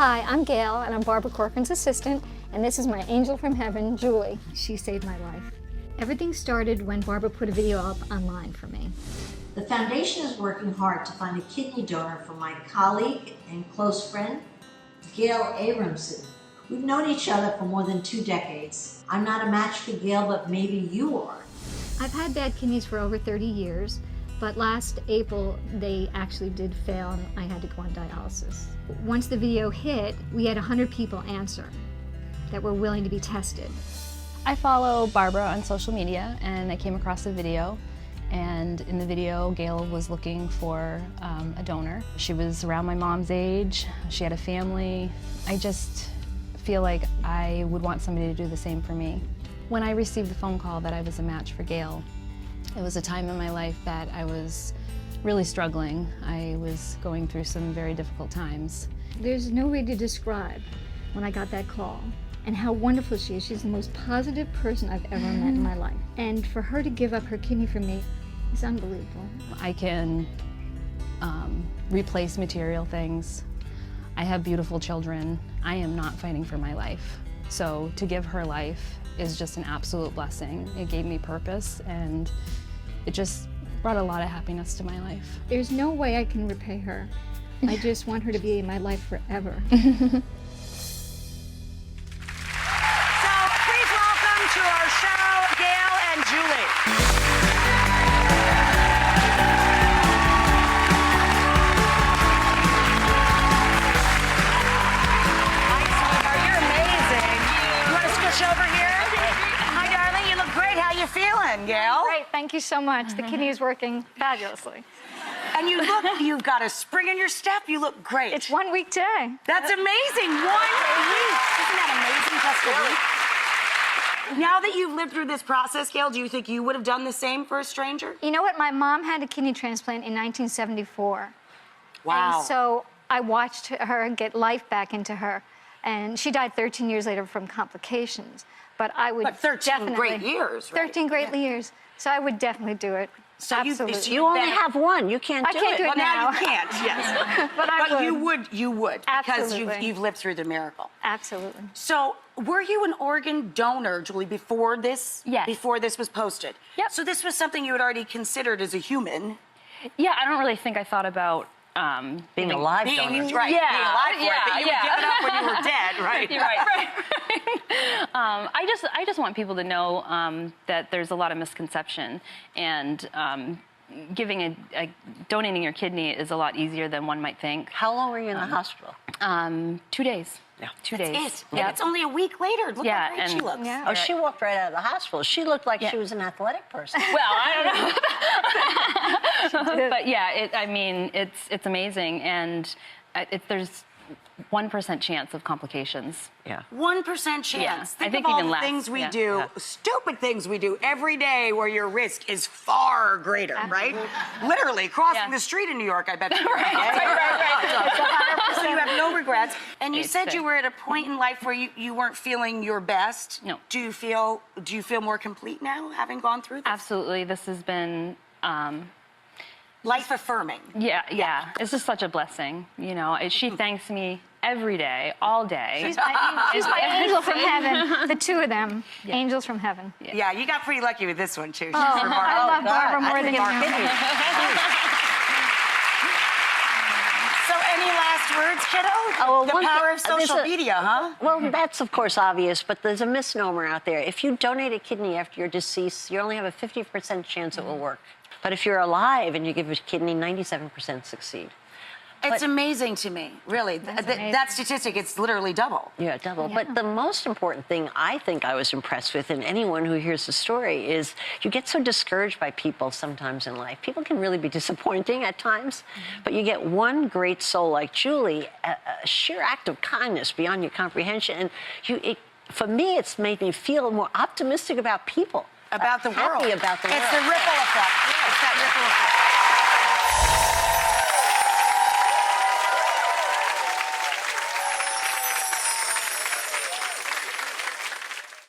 Hi, I'm Gail, and I'm Barbara Corcoran's assistant, and this is my angel from heaven, Julie. She saved my life. Everything started when Barbara put a video up online for me. The foundation is working hard to find a kidney donor for my colleague and close friend, Gail Abramson. We've known each other for more than 2 decades. I'm not a match for Gail, but maybe you are. I've had bad kidneys for over 30 years, but last April they actually did fail and I had to go on dialysis. Once the video hit, we had 100 people answer that were willing to be tested. I follow Barbara on social media and I came across a video, and in the video Gail was looking for a donor. She was around my mom's age, she had a family. I just feel like I would want somebody to do the same for me. When I received the phone call that I was a match for Gail, it was a time in my life that I was really struggling. I was going through some very difficult times. There's no way to describe when I got that call and how wonderful she is. She's the most positive person I've ever met in my life. And for her to give up her kidney for me is unbelievable. I can replace material things. I have beautiful children. I am not fighting for my life. So to give her life is just an absolute blessing. It gave me purpose and it just brought a lot of happiness to my life. There's no way I can repay her. I just want her to be in my life forever. So please welcome to our show, Gail and Julie. Over here. Hi, darling. You look great. How you feeling, Gail? Great. Thank you so much. The kidney is working fabulously. And you've got a spring in your step. You look great. It's 1 week today. That's amazing. 1 week. Isn't that amazing? Just a week. Now that you've lived through this process, Gail, do you think you would have done the same for a stranger? You know what? My mom had a kidney transplant in 1974. Wow. And so I watched her get life back into her. And she died 13 years later from complications. But I would 13 great years, right? 13 great years. So I would definitely do it. So absolutely. You only have one. You can't do it. I can't do it Well, now. now you can't, yes. But you would. Because Absolutely. you've lived through the miracle. Absolutely. So, were you an organ donor, Julie, before this? Yes. Before this was posted? Yep. So this was something you had already considered as a human. Yeah, I don't really think I thought about Being alive donor. Right, Yeah, being alive for it, but you would give it up when you were dead, right? Right. I just want people to know that there's a lot of misconception, and donating your kidney is a lot easier than one might think. How long were you in the hospital? 2 days. Yeah. 2 That's days. it. And it's only a week later. Look Yeah, how great she and- looks. Yeah. Oh, she walked right out of the hospital. She looked like she was an athletic person. Well, I don't know. But yeah, it's amazing, and there's 1% chance of complications. Yeah. 1% chance. Yeah, Think I think of all even the less. things we Yeah. do, Yeah. stupid things we do every day where your risk is far greater, right? Literally, crossing Yeah. the street in New York, I bet. Right. So you have no regrets. And you It's said good. you were at a point in life where you weren't feeling your best. No. Do you feel more complete now, having gone through this? Absolutely, this has been. Life affirming. Yeah. It's just such a blessing, you know. She thanks me every day, all day. She's my angel from heaven. The two of them, angels from heaven. Yeah, you got pretty lucky with this one, too. She's I remarkable. love Barbara more than you. So any last words, kiddo? The power of social media, huh? Well, that's of course obvious, but there's a misnomer out there. If you donate a kidney after your decease, you only have a 50% chance it will work. But if you're alive and you give a kidney, 97% succeed. It's amazing to me, really. That statistic, it's literally double. Yeah, double. Yeah. But the most important thing I think I was impressed with, and anyone who hears the story, is you get so discouraged by people sometimes in life. People can really be disappointing at times, but you get one great soul like Julie, a sheer act of kindness beyond your comprehension, and for me, it's made me feel more optimistic about people. About the world. Happy about the world. It's the ripple effect. It's that ripple effect.